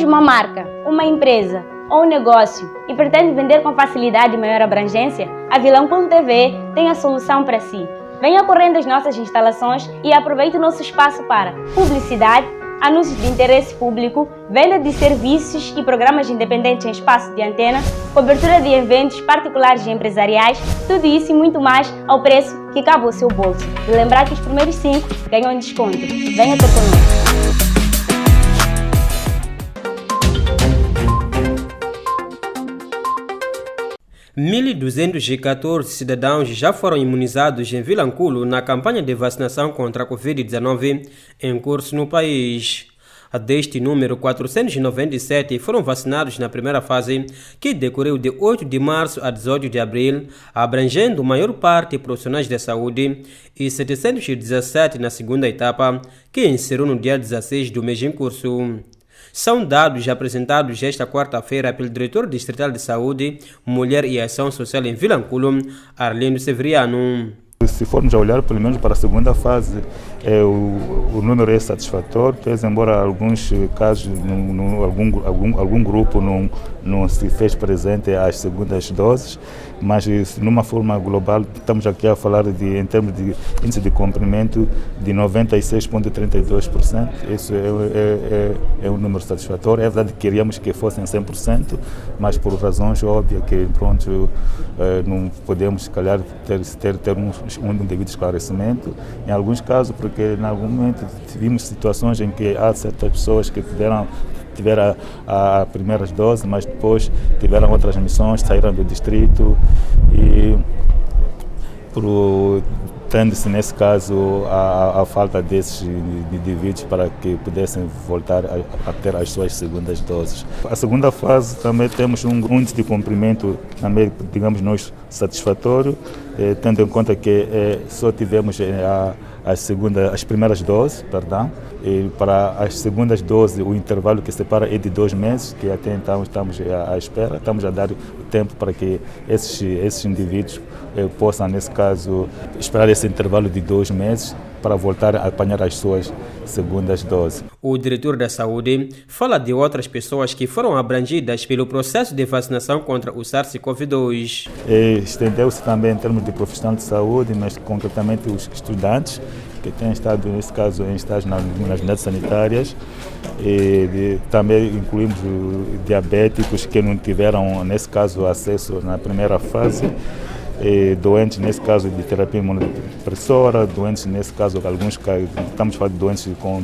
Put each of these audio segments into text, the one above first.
uma marca, uma empresa ou um negócio e pretende vender com facilidade e maior abrangência? A Vilanculo TV tem a solução para si. Venha correndo às nossas instalações e aproveite o nosso espaço para publicidade, anúncios de interesse público, venda de serviços e programas independentes em espaço de antena, cobertura de eventos particulares e empresariais, tudo isso e muito mais ao preço que cabe ao seu bolso. E lembrar que os primeiros 5 ganham desconto. Venha ter conosco. 1.214 cidadãos já foram imunizados em Vilanculo na campanha de vacinação contra a Covid-19 em curso no país. Deste número, 497 foram vacinados na primeira fase, que decorreu de 8 de março a 18 de abril, abrangendo a maior parte profissionais da saúde, e 717 na segunda etapa, que encerrou no dia 16 do mês em curso. São dados apresentados esta quarta-feira pelo diretor distrital de Saúde, Mulher e Ação Social em Vilanculo, Arlindo Severiano. Se formos a olhar pelo menos para a segunda fase, o número é satisfatório, embora alguns casos, algum grupo não se fez presente às segundas doses, mas numa forma global estamos aqui a falar em termos de índice de cumprimento de 96,32%. Isso é um número satisfatório. É verdade que queríamos que fossem 100%, mas por razões óbvias que não podemos, se calhar, ter um devido esclarecimento. Em alguns casos, porque em algum momento tivemos situações em que há certas pessoas que tiveram a primeiras doses, mas depois tiveram outras missões, saíram do distrito e tende-se nesse caso a falta desses indivíduos para que pudessem voltar a ter as suas segundas doses. A segunda fase também temos um índice de cumprimento também, digamos nós, satisfatório, tendo em conta que só tivemos as primeiras doses, e para as segundas doses o intervalo que separa é de 2 meses, que até então estamos à espera, estamos a dar tempo para que esses indivíduos possam, nesse caso, esperar esse intervalo de 2 meses para voltar a apanhar as suas segundas doses. O diretor da Saúde fala de outras pessoas que foram abrangidas pelo processo de vacinação contra o SARS-CoV-2. Estendeu-se também em termos de profissional de saúde, mas concretamente os estudantes que têm estado, nesse caso, em estágio nas unidades sanitárias. Também incluímos diabéticos que não tiveram, nesse caso, acesso na primeira fase. Doentes, nesse caso, de terapia imunossupressora, doentes, nesse caso, estamos falando de doentes com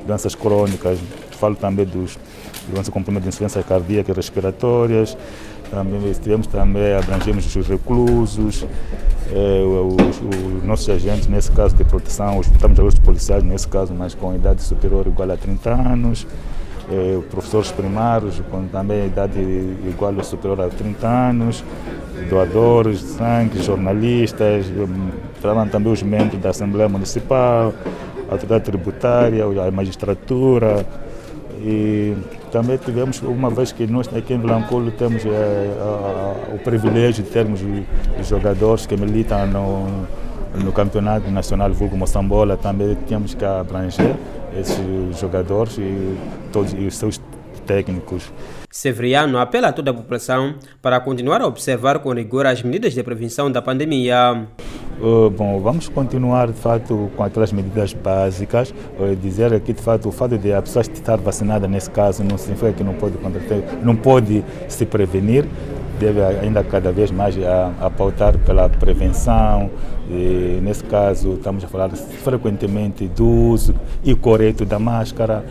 doenças crônicas, falo também dos doenças com problema de insuficiência cardíaca e respiratórias, abrangemos os reclusos, os nossos agentes, nesse caso de proteção, estamos a os policiais, nesse caso, mas com idade superior ou igual a 30 anos, professores primários com também idade igual ou superior a 30 anos, doadores de sangue, jornalistas, também os membros da Assembleia Municipal, a autoridade tributária, a magistratura. E também tivemos, uma vez que nós aqui em Vilanculo temos o privilégio de termos os jogadores que militam no Campeonato Nacional Vulgo Moçambola, também temos que abranger esses jogadores e todos os seus técnicos. Severiano apela a toda a população para continuar a observar com rigor as medidas de prevenção da pandemia. Vamos continuar, de fato, com aquelas medidas básicas. Dizer aqui, de fato, o fato de a pessoa estar vacinada, nesse caso, não significa que não pode se prevenir. Deve ainda cada vez mais a pautar pela prevenção. E, nesse caso, estamos a falar frequentemente do uso e correto da máscara,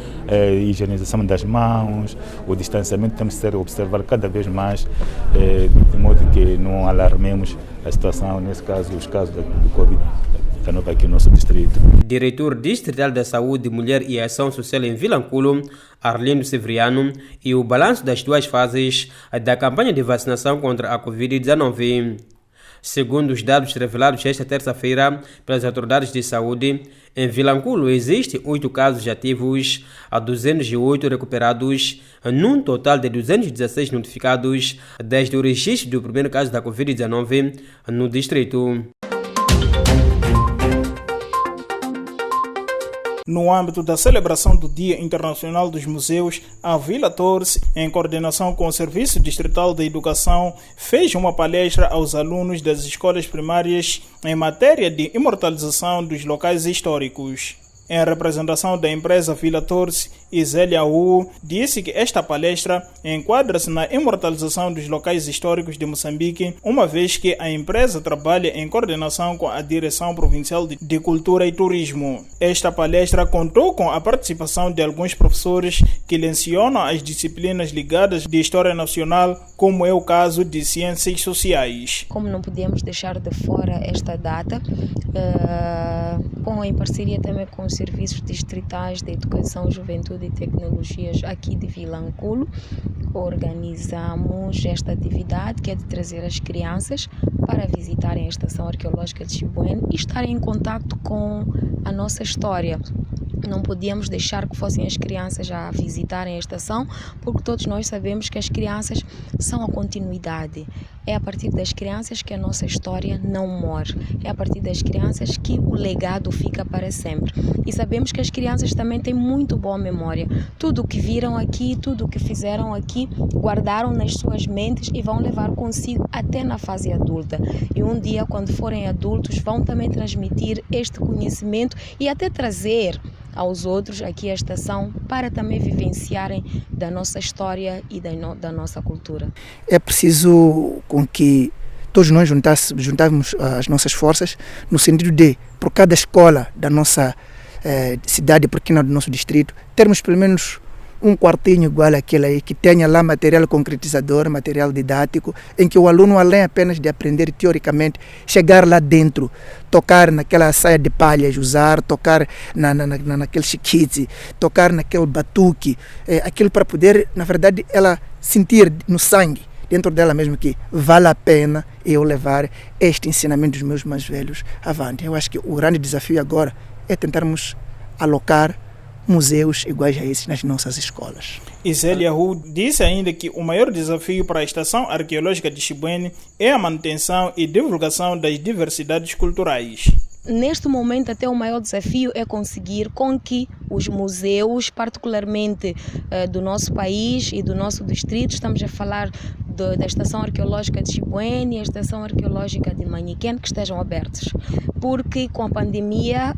higienização das mãos, o distanciamento temos que observar cada vez mais, de modo que não alarmemos a situação, nesse caso, os casos do Covid-19 aqui no nosso distrito. Diretor Distrital da Saúde, Mulher e Ação Social em Vilanculo, Arlindo Severiano, e o balanço das 2 fases da campanha de vacinação contra a Covid-19. Segundo os dados revelados esta terça-feira pelas autoridades de saúde, em Vilanculo existem 8 casos ativos, 208 recuperados, num total de 216 notificados desde o registro do primeiro caso da Covid-19 no distrito. No âmbito da celebração do Dia Internacional dos Museus, a Vila Torres, em coordenação com o Serviço Distrital de Educação, fez uma palestra aos alunos das escolas primárias em matéria de imortalização dos locais históricos. Em representação da empresa Vila Torres, Isélia Hu disse que esta palestra enquadra-se na imortalização dos locais históricos de Moçambique, uma vez que a empresa trabalha em coordenação com a Direção Provincial de Cultura e Turismo. Esta palestra contou com a participação de alguns professores que lecionam as disciplinas ligadas de História Nacional, como é o caso de Ciências Sociais. Como não podíamos deixar de fora esta data, em parceria também com os serviços distritais de Educação, Juventude e Tecnologias aqui de Vilanculo, organizamos esta atividade que é de trazer as crianças para visitarem a Estação Arqueológica de Chibuene e estarem em contato com a nossa história. Não podíamos deixar que fossem as crianças a visitarem a estação, porque todos nós sabemos que as crianças são a continuidade. É a partir das crianças que a nossa história não morre. É a partir das crianças que o legado fica para sempre. E sabemos que as crianças também têm muito boa memória. Tudo o que viram aqui, tudo o que fizeram aqui, guardaram nas suas mentes e vão levar consigo até na fase adulta. E um dia, quando forem adultos, vão também transmitir este conhecimento e até trazer aos outros aqui a estação para também vivenciarem da nossa história e da nossa cultura. É preciso com que todos nós juntarmos as nossas forças no sentido de, por cada escola da nossa cidade pequena do nosso distrito, termos pelo menos um quartinho igual àquele aí, que tenha lá material concretizador, material didático, em que o aluno, além apenas de aprender teoricamente, chegar lá dentro, tocar naquela saia de palhas, usar, tocar naquele chiquite, tocar naquele batuque, aquilo para poder, na verdade, ela sentir no sangue, dentro dela mesmo, que vale a pena eu levar este ensinamento dos meus mais velhos avante. Eu acho que o grande desafio agora é tentarmos alocar museus iguais a esses nas nossas escolas. Isélia Hu disse ainda que o maior desafio para a Estação Arqueológica de Chibuene é a manutenção e divulgação das diversidades culturais. Neste momento, até o maior desafio é conseguir com que os museus, particularmente do nosso país e do nosso distrito, estamos a falar da Estação Arqueológica de Chibuene e a Estação Arqueológica de Maniquene, que estejam abertos. Porque com a pandemia,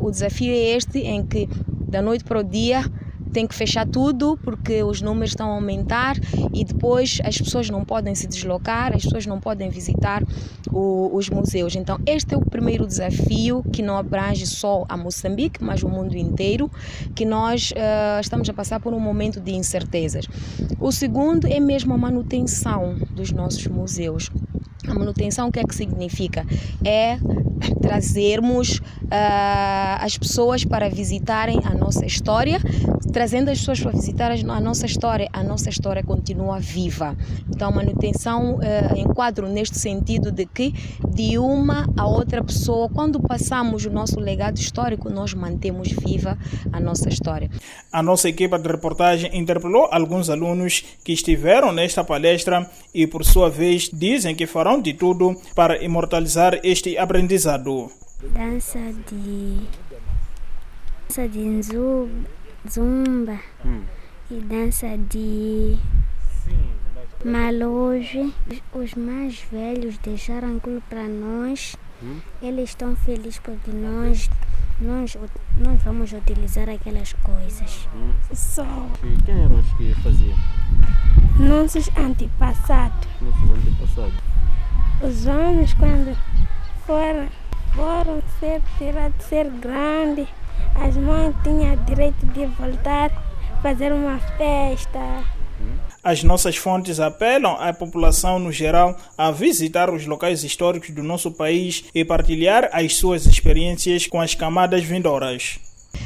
o desafio é este, em que da noite para o dia tem que fechar tudo porque os números estão a aumentar e depois as pessoas não podem se deslocar, as pessoas não podem visitar os museus. Então este é o primeiro desafio, que não abrange só a Moçambique, mas o mundo inteiro, que nós estamos a passar por um momento de incertezas. O segundo é mesmo a manutenção dos nossos museus. A manutenção, o que é que significa? É trazermos as pessoas para visitarem a nossa história. Trazendo as pessoas para visitar a nossa história continua viva. Então a manutenção enquadro neste sentido de que de uma a outra pessoa, quando passamos o nosso legado histórico, nós mantemos viva a nossa história. A nossa equipa de reportagem interpelou alguns alunos que estiveram nesta palestra e, por sua vez, dizem que farão de tudo para imortalizar este aprendizado. Dança de zumba e dança de maloje. Os mais velhos deixaram aquilo para nós. Eles estão felizes porque nós vamos utilizar aquelas coisas. E quem eram os que faziam? Nossos antepassados. Os homens, quando foram ser grandes, as mães tinham direito de voltar a fazer uma festa. As nossas fontes apelam à população no geral a visitar os locais históricos do nosso país e partilhar as suas experiências com as camadas vindouras.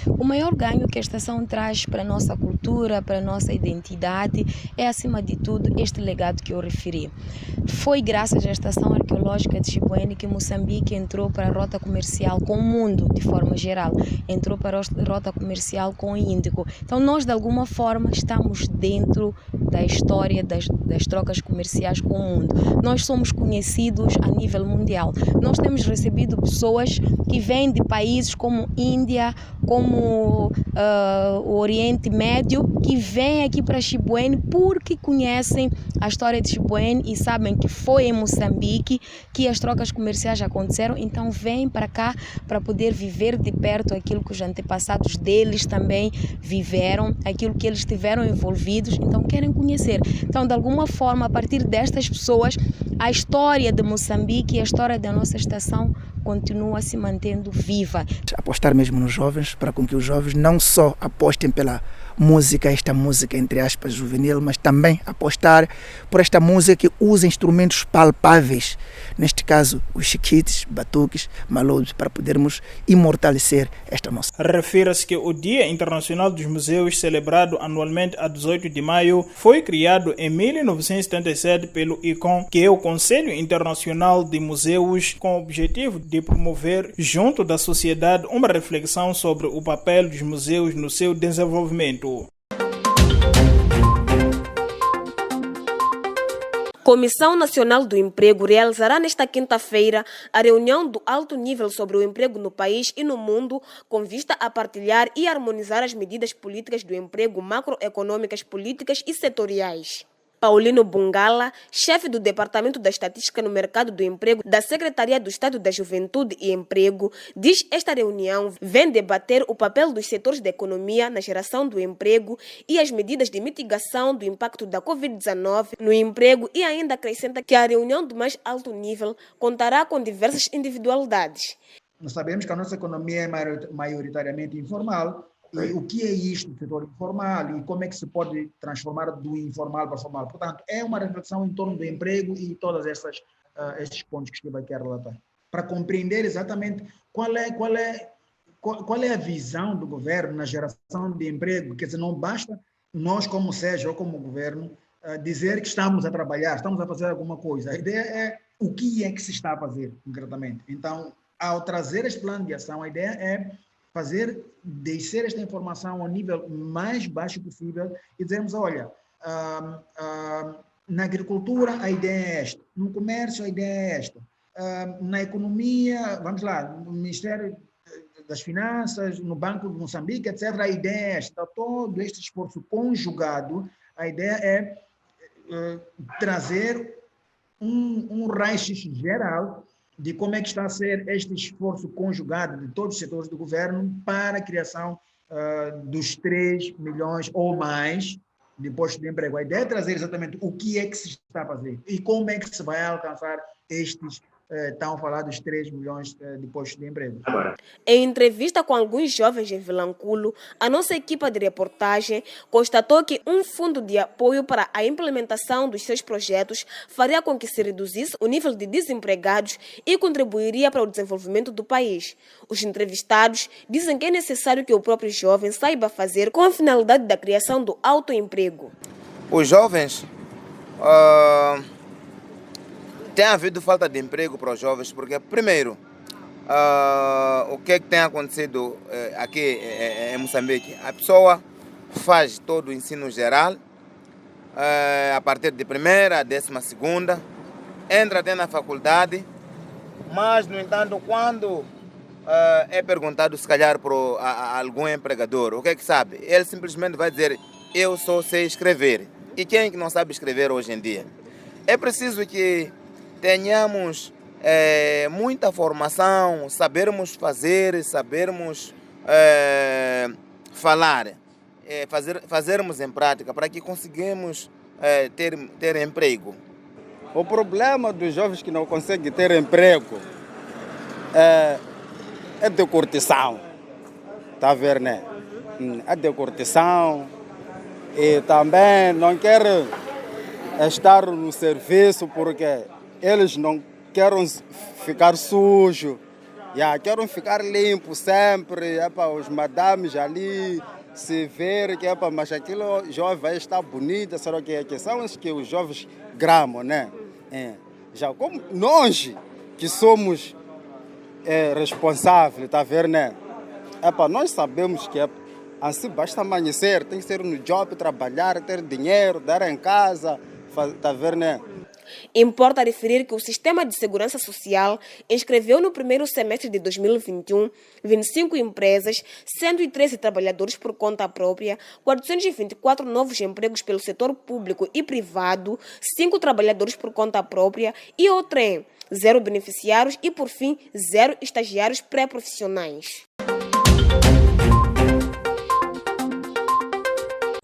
O maior ganho que a estação traz para a nossa cultura, para a nossa identidade, é, acima de tudo, este legado que eu referi. Foi graças à Estação Arqueológica de Chibuene que Moçambique entrou para a rota comercial com o mundo, de forma geral. Entrou para a rota comercial com o Índico. Então, nós, de alguma forma, estamos dentro da história das trocas comerciais com o mundo. Nós somos conhecidos a nível mundial. Nós temos recebido pessoas que vêm de países como Índia, como o Oriente Médio, que vêm aqui para Chibouene porque conhecem a história de Chibouene e sabem que foi em Moçambique que as trocas comerciais aconteceram, então vêm para cá para poder viver de perto aquilo que os antepassados deles também viveram, aquilo que eles estiveram envolvidos, então querem conhecer. Então, de alguma forma, a partir destas pessoas, a história de Moçambique e a história da nossa estação continua se mantendo viva. Apostar mesmo nos jovens, para com que os jovens não só apostem pela música, esta música entre aspas juvenil, mas também apostar por esta música que usa instrumentos palpáveis, neste caso os chiquites, batuques, malobos, para podermos imortalecer esta nossa. Refere-se que o Dia Internacional dos Museus, celebrado anualmente a 18 de maio, foi criado em 1977 pelo ICOM, que é o Conselho Internacional de Museus, com o objetivo de promover, junto da sociedade, uma reflexão sobre o papel dos museus no seu desenvolvimento. Comissão Nacional do Emprego realizará nesta quinta-feira a reunião do alto nível sobre o emprego no país e no mundo, com vista a partilhar e harmonizar as medidas políticas do emprego, macroeconômicas, políticas e setoriais. Paulino Bungala, chefe do Departamento da Estatística no Mercado do Emprego da Secretaria do Estado da Juventude e Emprego, diz que esta reunião vem debater o papel dos setores da economia na geração do emprego e as medidas de mitigação do impacto da Covid-19 no emprego, e ainda acrescenta que a reunião do mais alto nível contará com diversas individualidades. Nós sabemos que a nossa economia é maioritariamente informal. E o que é isto do setor informal e como é que se pode transformar do informal para o formal? Portanto, é uma reflexão em torno do emprego e todos esses pontos que estive aqui a relatar, para compreender exatamente qual é a visão do governo na geração de emprego. Quer dizer, não basta nós, como SEJ ou como governo, dizer que estamos a trabalhar, estamos a fazer alguma coisa. A ideia é o que é que se está a fazer concretamente. Então, ao trazer este plano de ação, a ideia é descer esta informação ao nível mais baixo possível e dizermos, olha, na agricultura a ideia é esta, no comércio a ideia é esta, na economia, vamos lá, no Ministério das Finanças, no Banco de Moçambique, etc., a ideia é esta. Então, todo este esforço conjugado, a ideia é trazer um raio-x geral de como é que está a ser este esforço conjugado de todos os setores do governo para a criação dos 3 milhões ou mais de postos de emprego. A ideia é trazer exatamente o que é que se está a fazer e como é que se vai alcançar estes tão falados 3 milhões de postos de emprego. Em entrevista com alguns jovens em Vilanculo, a nossa equipa de reportagem constatou que um fundo de apoio para a implementação dos seus projetos faria com que se reduzisse o nível de desempregados e contribuiria para o desenvolvimento do país. Os entrevistados dizem que é necessário que o próprio jovem saiba fazer com a finalidade da criação do autoemprego. Os jovens... Tem havido falta de emprego para os jovens, porque, primeiro, o que tem acontecido aqui em Moçambique? A pessoa faz todo o ensino geral, a partir de 1ª a 12ª, entra até na faculdade, mas, no entanto, quando é perguntado, se calhar, por algum empregador, o que é que sabe? Ele simplesmente vai dizer, eu só sei escrever. E quem é que não sabe escrever hoje em dia? É preciso que tenhamos muita formação, sabermos fazer, sabermos falar, fazermos em prática para que consigamos ter emprego. O problema dos jovens que não conseguem ter emprego é de curtição, está a ver, né? É de curtição e também não querem estar no serviço porque eles não querem ficar sujos, querem ficar limpos sempre, os madames ali se ver que mas aquilo jovem vai estar bonito, será que são os que os jovens gramam, né? Já como nós que somos responsáveis, tá a ver, né? Nós sabemos que assim basta amanhecer, tem que ser no job, trabalhar, ter dinheiro, dar em casa, tá a ver, né? Importa referir que o Sistema de Segurança Social inscreveu no primeiro semestre de 2021 25 empresas, 113 trabalhadores por conta própria, 424 novos empregos pelo setor público e privado, 5 trabalhadores por conta própria e o trem, 0 beneficiários e, por fim, 0 estagiários pré-profissionais.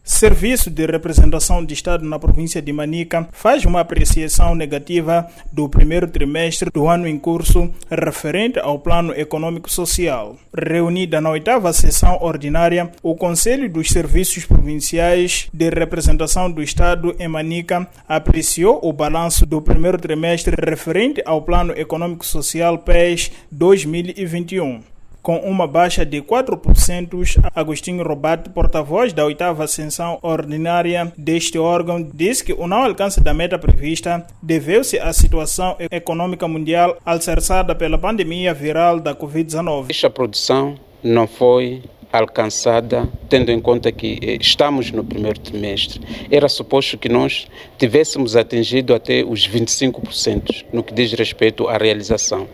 Serviço de Representação de Estado na província de Manica faz uma apreciação negativa do primeiro trimestre do ano em curso referente ao Plano Econômico Social. Reunida na 8ª sessão ordinária, o Conselho dos Serviços Provinciais de Representação do Estado em Manica apreciou o balanço do primeiro trimestre referente ao Plano Econômico Social PES 2021. Com uma baixa de 4%, Agostinho Robato, porta-voz da 8ª sessão ordinária deste órgão, disse que o não alcance da meta prevista deveu-se à situação econômica mundial alicerçada pela pandemia viral da Covid-19. Esta produção não foi alcançada, tendo em conta que estamos no primeiro trimestre. Era suposto que nós tivéssemos atingido até os 25% no que diz respeito à realização.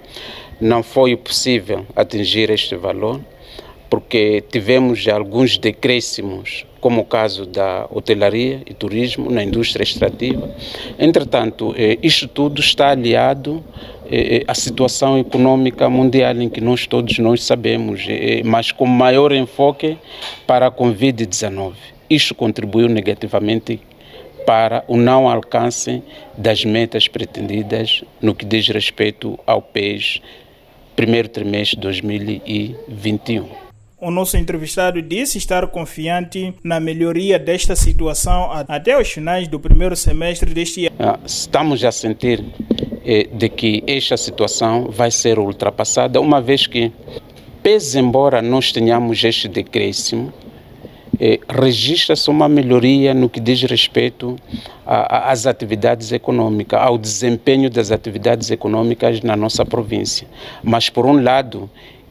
Não foi possível atingir este valor, porque tivemos alguns decréscimos, como o caso da hotelaria e turismo, na indústria extrativa. Entretanto, isto tudo está aliado à situação econômica mundial em que todos nós sabemos, mas com maior enfoque para a Covid-19. Isto contribuiu negativamente para o não alcance das metas pretendidas no que diz respeito ao PES primeiro trimestre de 2021. O nosso entrevistado disse estar confiante na melhoria desta situação até os finais do primeiro semestre deste ano. Estamos a sentir de que esta situação vai ser ultrapassada, uma vez que, pese embora nós tenhamos este decréscimo, registra-se uma melhoria no que diz respeito às atividades econômicas, ao desempenho das atividades econômicas na nossa província. Mas, por um lado,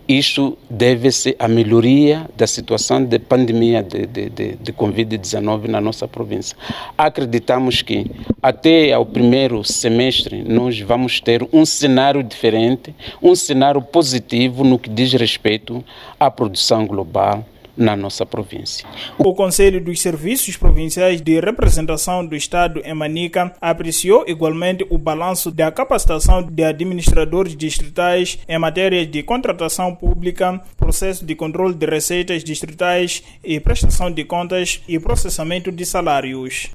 isto deve-se à melhoria da situação de pandemia de Covid-19 na nossa província. Acreditamos que até ao primeiro semestre nós vamos ter um cenário diferente, um cenário positivo no que diz respeito à produção global na nossa província. O Conselho dos Serviços Provinciais de Representação do Estado em Manica apreciou igualmente o balanço da capacitação de administradores distritais em matéria de contratação pública, processo de controle de receitas distritais e prestação de contas e processamento de salários.